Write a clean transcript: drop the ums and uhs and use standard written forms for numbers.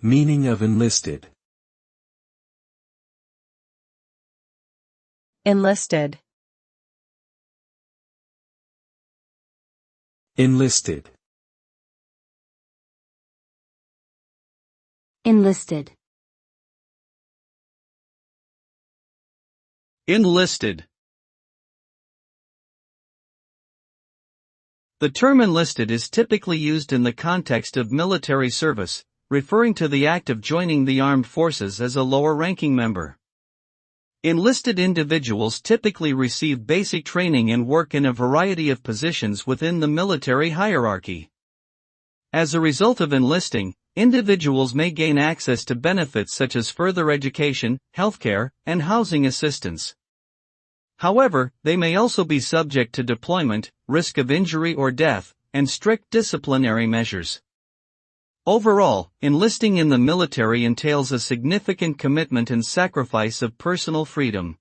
Meaning of enlisted. Enlisted. Enlisted. Enlisted. Enlisted. The term enlisted is typically used in the context of military service, referring to the act of joining the armed forces as a lower-ranking member. Enlisted individuals typically receive basic training and work in a variety of positions within the military hierarchy. As a result of enlisting, individuals may gain access to benefits such as further education, healthcare, and housing assistance. However, they may also be subject to deployment, risk of injury or death, and strict disciplinary measures. Overall, enlisting in the military entails a significant commitment and sacrifice of personal freedom.